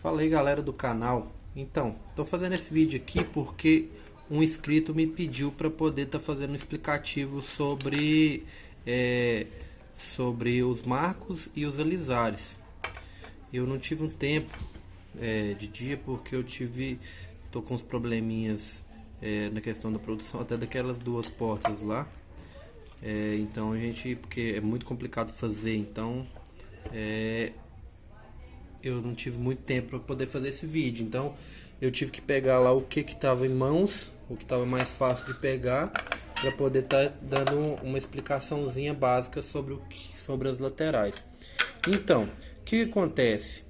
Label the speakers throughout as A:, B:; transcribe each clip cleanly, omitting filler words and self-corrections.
A: Fala aí, galera do canal. Então, tô fazendo esse vídeo aqui porque um inscrito me pediu para poder estar fazendo um explicativo sobre os marcos e os alisares. Eu não tive um tempo de dia porque tô com uns probleminhas na questão da produção até daquelas duas portas lá. Então porque é muito complicado fazer, então eu não tive muito tempo para poder fazer esse vídeo, então eu tive que pegar lá o que estava em mãos, o que estava mais fácil de pegar, para poder estar dando uma explicaçãozinha básica sobre as laterais. Então, o que acontece?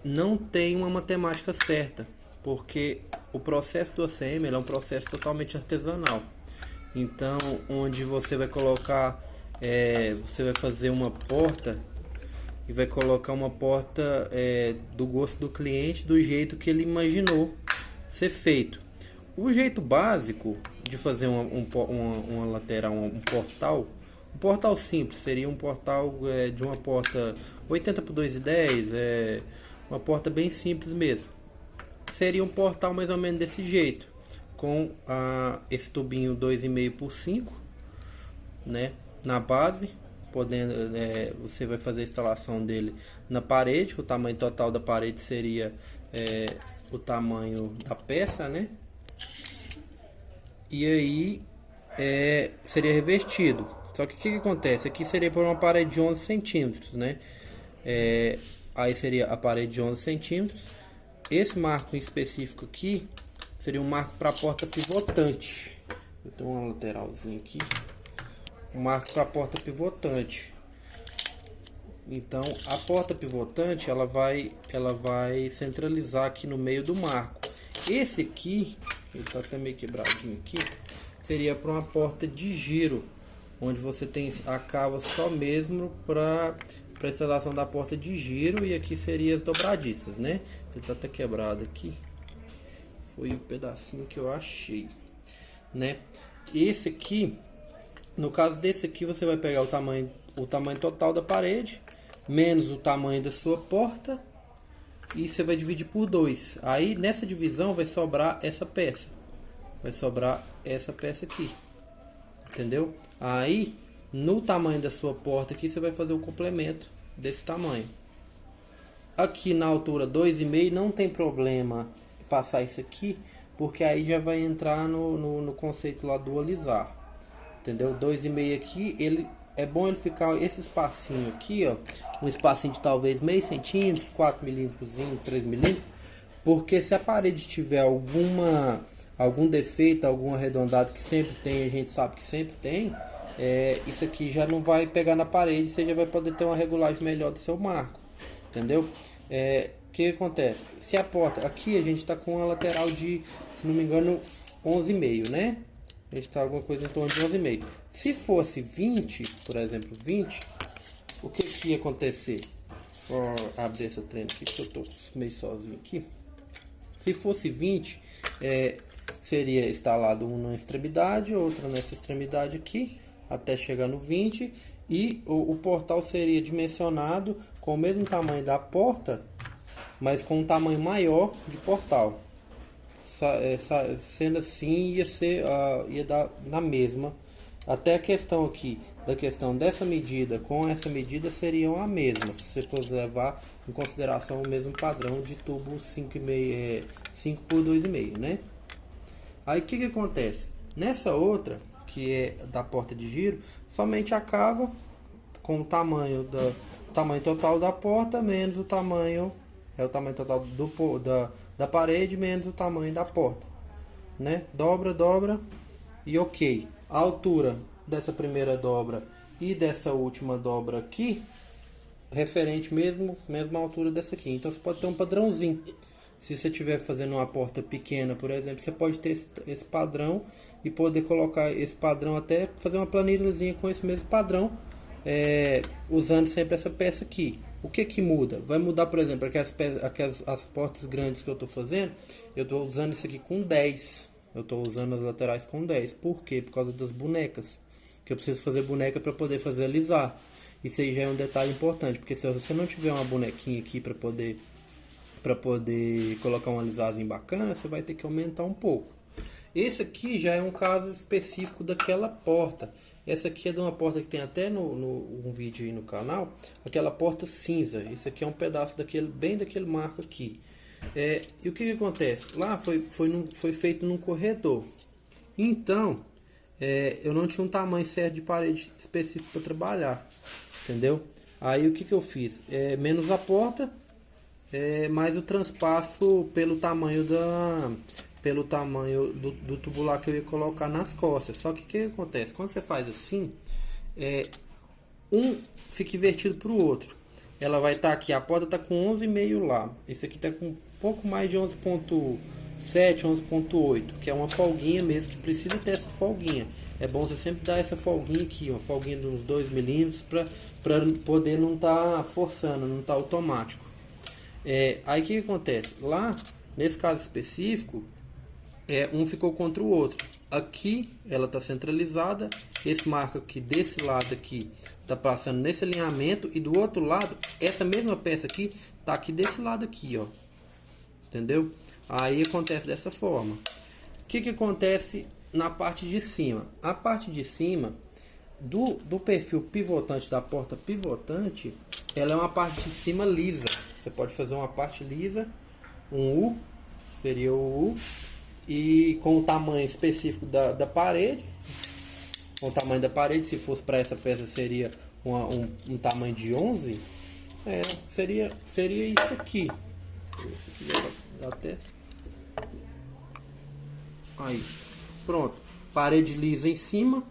A: Não tem uma matemática certa, porque o processo do ACM é um processo totalmente artesanal. Então, onde você vai colocar, você vai fazer uma porta e vai colocar uma porta do gosto do cliente, do jeito que ele imaginou ser feito. O jeito básico de fazer uma lateral, um portal simples, seria um portal de uma porta 80 por 2,10, uma porta bem simples mesmo. Seria um portal mais ou menos desse jeito, com esse tubinho 2,5 por 5, né, na base. Você vai fazer a instalação dele na parede. O tamanho total da parede seria o tamanho da peça, né? E aí seria revertido. Só que o que acontece? Aqui seria por uma parede de 11 centímetros, né? Aí seria a parede de 11 centímetros. Esse marco em específico aqui seria um marco para a porta pivotante. Então uma lateralzinha aqui, um marco para a porta pivotante. Então a porta pivotante ela vai centralizar aqui no meio do marco. Esse aqui, ele está até meio quebradinho aqui, seria para uma porta de giro, onde você tem a cava só mesmo para a instalação da porta de giro, e aqui seria as dobradiças, né? Ele está até quebrado aqui, foi o pedacinho que eu achei, né? Esse aqui, no caso desse aqui, você vai pegar o tamanho total da parede menos o tamanho da sua porta e você vai dividir por 2. Aí nessa divisão vai sobrar essa peça. Vai sobrar essa peça aqui. Entendeu? Aí no tamanho da sua porta aqui você vai fazer o complemento desse tamanho. Aqui na altura 2,5 não tem problema passar isso aqui, porque aí já vai entrar no conceito lá do alisar. Entendeu? 2,5 aqui, é bom ele ficar esse espacinho aqui, ó, um espacinho de talvez meio centímetro, 4 milímetros, 3 milímetros, porque se a parede tiver algum defeito, algum arredondado, que sempre tem, a gente sabe que sempre tem, isso aqui já não vai pegar na parede, você já vai poder ter uma regulagem melhor do seu marco, entendeu? O que acontece? Se a porta, aqui a gente está com a lateral de, se não me engano, 11,5, né? A gente está alguma coisa em torno de 11,5. Se fosse 20, por exemplo, 20, o que ia acontecer? Vou abrir essa trem aqui, porque eu estou meio sozinho aqui. Se fosse 20, seria instalado uma na extremidade, outra nessa extremidade aqui, até chegar no 20. E o portal seria dimensionado com o mesmo tamanho da porta, mas com um tamanho maior de portal. Sendo assim, ia dar na mesma. Até a questão aqui, da questão dessa medida com essa medida seriam a mesma, se você for levar em consideração o mesmo padrão de tubo 5 por 2,5, né? Aí o que acontece? Nessa outra, que é da porta de giro, somente a cava com o tamanho total da porta menos o tamanho total da parede menos o tamanho da porta, né? Dobra e ok. A altura dessa primeira dobra e dessa última dobra aqui, referente mesma altura dessa aqui. Então você pode ter um padrãozinho. Se você estiver fazendo uma porta pequena, por exemplo, você pode ter esse padrão e poder colocar esse padrão, até fazer uma planilhazinha com esse mesmo padrão, usando sempre essa peça aqui. O que muda? Vai mudar, por exemplo, as portas grandes que eu estou fazendo, eu estou usando isso aqui com 10. Eu estou usando as laterais com 10. Por quê? Por causa das bonecas. Que eu preciso fazer boneca para poder fazer alisar. Isso aí já é um detalhe importante, porque se você não tiver uma bonequinha aqui para poder para poder colocar um alisadozinho bacana, você vai ter que aumentar um pouco. Esse aqui já é um caso específico daquela porta. Essa aqui é de uma porta que tem até um vídeo aí no canal, aquela porta cinza. Esse aqui é um pedaço daquele, bem daquele marco aqui. E o que acontece? Lá foi feito num corredor. Então, eu não tinha um tamanho certo de parede específico para trabalhar, entendeu? Aí o que eu fiz? Menos a porta, mais o transpasso pelo tamanho do tubular que eu ia colocar nas costas. Só que o que acontece? Quando você faz assim, um fica invertido para o outro. Ela vai estar aqui, a porta está com 11,5 lá. Esse aqui está com um pouco mais de 11,7, 11,8, que é uma folguinha mesmo, que precisa ter essa folguinha. É bom você sempre dar essa folguinha aqui, uma folguinha de uns 2 milímetros, para poder não estar forçando, não estar automático. Aí o que acontece? Lá, nesse caso específico, um ficou contra o outro. Aqui ela está centralizada, esse marco aqui desse lado aqui está passando nesse alinhamento, e do outro lado, essa mesma peça aqui está aqui desse lado aqui, ó. Entendeu? Aí acontece dessa forma. O que acontece na parte de cima? A parte de cima do perfil pivotante, da porta pivotante, ela é uma parte de cima lisa. Você pode fazer uma parte lisa, um U, seria o U, e com o tamanho específico da parede. Com o tamanho da parede, se fosse para essa peça, seria um tamanho de 11. Seria isso aqui. Esse aqui dá até... Aí, pronto. Parede lisa em cima,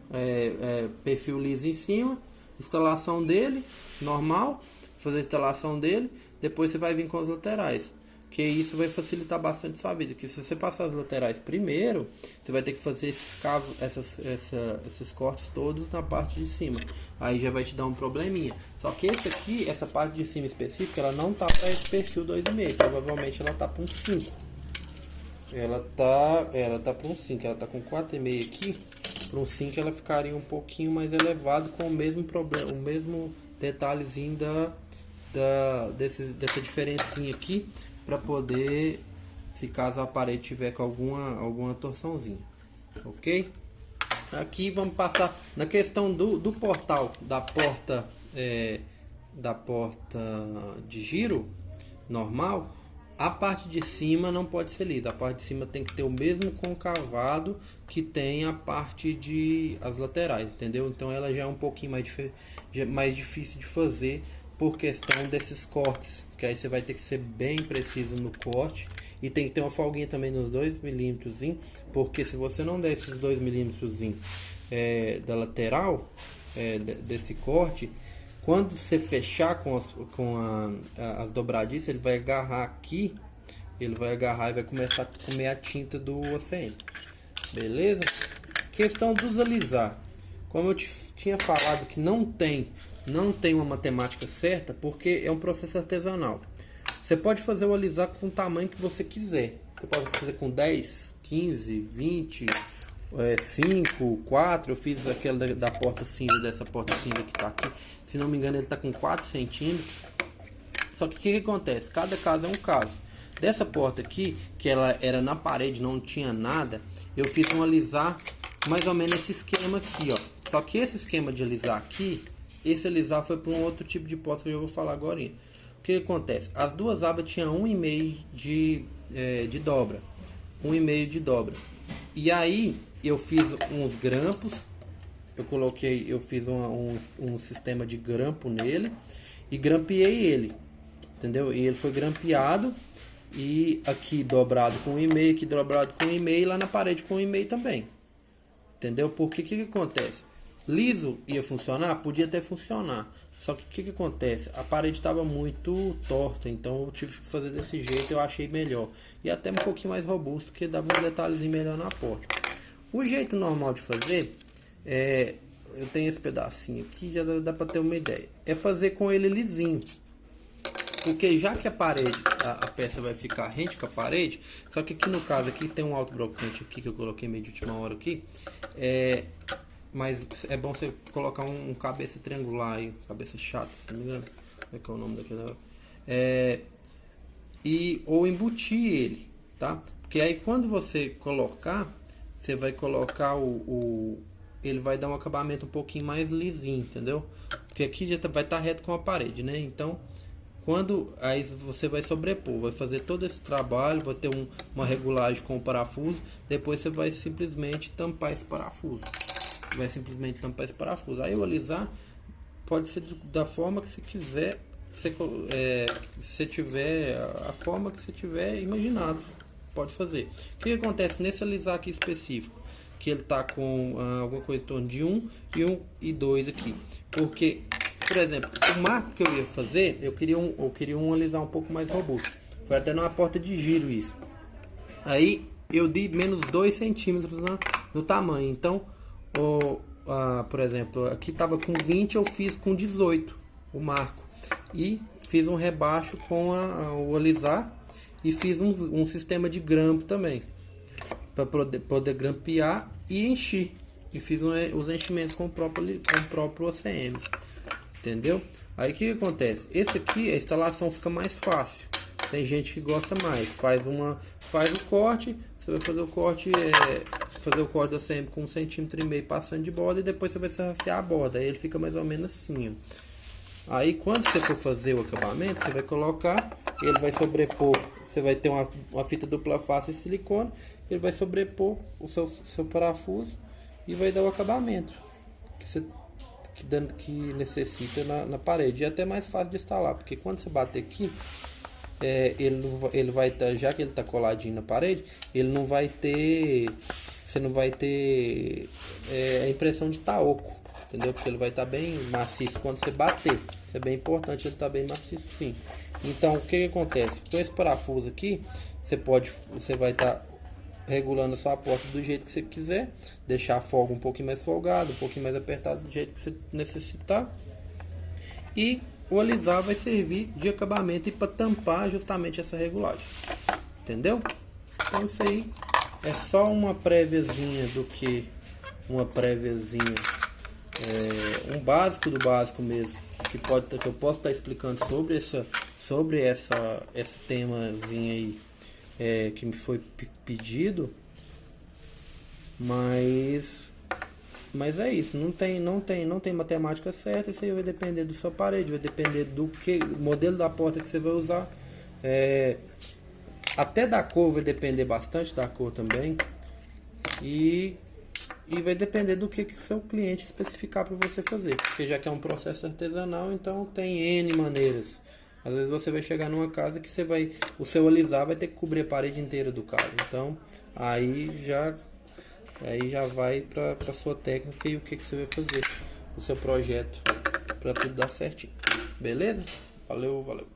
A: perfil liso em cima, instalação dele, normal, fazer a instalação dele, depois você vai vir com as laterais, que isso vai facilitar bastante sua vida, que se você passar as laterais primeiro, você vai ter que fazer esses cavos, esses cortes todos na parte de cima, aí já vai te dar um probleminha. Só que esse aqui, essa parte de cima específica, ela não tá para esse perfil 2,5, provavelmente ela tá para um 5. Ela tá para um 5, ela tá com 4,5 aqui. Para um 5 ela ficaria um pouquinho mais elevado, com o mesmo problema, o mesmo detalhezinho dessa diferencinha aqui, para poder, se caso a parede tiver com alguma torçãozinha, ok? Aqui vamos passar na questão do portal, da porta de giro normal. A parte de cima não pode ser lisa, a parte de cima tem que ter o mesmo concavado que tem a parte as laterais, entendeu? Então ela já é um pouquinho mais difícil de fazer, por questão desses cortes, que aí você vai ter que ser bem preciso no corte, e tem que ter uma folguinha também nos 2 milímetros, porque se você não der esses 2 milímetros da lateral desse corte, quando você fechar com as dobradiças, ele vai agarrar aqui, ele vai agarrar e vai começar a comer a tinta do OCM, beleza? Questão dos alisar, como eu tinha falado que não tem uma matemática certa, porque é um processo artesanal. Você pode fazer o alisar com o tamanho que você quiser. Você pode fazer com 10, 15, 20, 5, 4. Eu fiz aquela da porta cinza, dessa porta cinza que está aqui. Se não me engano, ele está com 4 centímetros. Só que o que acontece? Cada caso é um caso. Dessa porta aqui, que ela era na parede, não tinha nada, eu fiz um alisar mais ou menos esse esquema aqui, ó. Só que esse esquema de alisar aqui, esse alisar foi para um outro tipo de porta que eu vou falar agora. O que acontece? As duas abas tinham 1,5 de dobra. 1,5 de dobra. E aí eu fiz uns grampos. Eu fiz um sistema de grampo nele e grampeei ele, entendeu? E ele foi grampeado, e aqui dobrado com 1,5, aqui dobrado com 1,5, e lá na parede com 1,5 também, entendeu? Porque o que acontece? Liso ia funcionar? Podia até funcionar. Só que o que acontece? A parede estava muito torta, então eu tive que fazer desse jeito, eu achei melhor. E até um pouquinho mais robusto, que dava um detalhezinho melhor na porta. O jeito normal de fazer, eu tenho esse pedacinho aqui, já dá para ter uma ideia. É fazer com ele lisinho. Porque já que a parede, a peça vai ficar rente com a parede, só que aqui no caso aqui tem um alto brocante aqui, que eu coloquei meio de última hora aqui. Mas é bom você colocar um cabeça triangular aí, cabeça chata, se não me engano. Como é que é o nome daquele? ou embutir ele, tá? Porque aí quando você colocar, você vai colocar ele vai dar um acabamento um pouquinho mais lisinho, entendeu? Porque aqui já vai estar reto com a parede, né? Então, aí você vai sobrepor, vai fazer todo esse trabalho, vai ter uma regulagem com o parafuso, depois você vai simplesmente tampar esse parafuso. Aí o alisar pode ser da forma que você quiser, se tiver a forma que você tiver imaginado, pode fazer. O que acontece nesse alisar aqui específico? Que ele tá com alguma coisa em torno de 1 e 2 aqui. Porque, por exemplo, o marco que eu ia fazer, eu queria um alisar um pouco mais robusto. Foi até numa porta de giro isso. Aí eu dei menos 2 centímetros no tamanho. Então, por exemplo, aqui tava com 20, eu fiz com 18 o marco. E fiz um rebaixo com o alisar e fiz um sistema de grampo também, para poder grampear e encher. E fiz os enchimentos com o próprio OCM, entendeu? Aí o que acontece? Esse aqui, a instalação fica mais fácil. Tem gente que gosta mais. Faz o corte. Você vai fazer o corte do OCM com 1,5 cm passando de borda, e depois você vai serrafear a borda. Aí ele fica mais ou menos assim, ó. Aí quando você for fazer o acabamento, você vai colocar, ele vai sobrepor. Você vai ter uma fita dupla face de silicone, ele vai sobrepor o seu parafuso e vai dar o acabamento que necessita na parede. E é até mais fácil de instalar, porque quando você bater aqui, ele vai estar, já que ele está coladinho na parede, ele não vai ter, você não vai ter a impressão de estar oco, entendeu? Porque ele vai estar bem maciço quando você bater. Isso é bem importante, ele está bem maciço, sim. Então, o que acontece? Com esse parafuso aqui, você vai estar regulando a sua porta do jeito que você quiser, deixar a folga um pouquinho mais folgada, um pouquinho mais apertada do jeito que você necessitar. E o alisar vai servir de acabamento e para tampar justamente essa regulagem. Entendeu? Então isso aí é só uma préviazinha um básico do básico mesmo, que eu posso estar explicando sobre esse temazinho aí que me foi pedido, mas é isso, não tem matemática certa. Isso aí vai depender da sua parede, vai depender do modelo da porta que você vai usar, até da cor vai depender bastante da cor também, e vai depender do que o seu cliente especificar para você fazer, porque já que é um processo artesanal, então tem N maneiras. Às vezes você vai chegar numa casa que o seu alisar vai ter que cobrir a parede inteira do carro, então aí já vai para a sua técnica e o que você vai fazer, o seu projeto, para tudo dar certinho. Beleza? Valeu.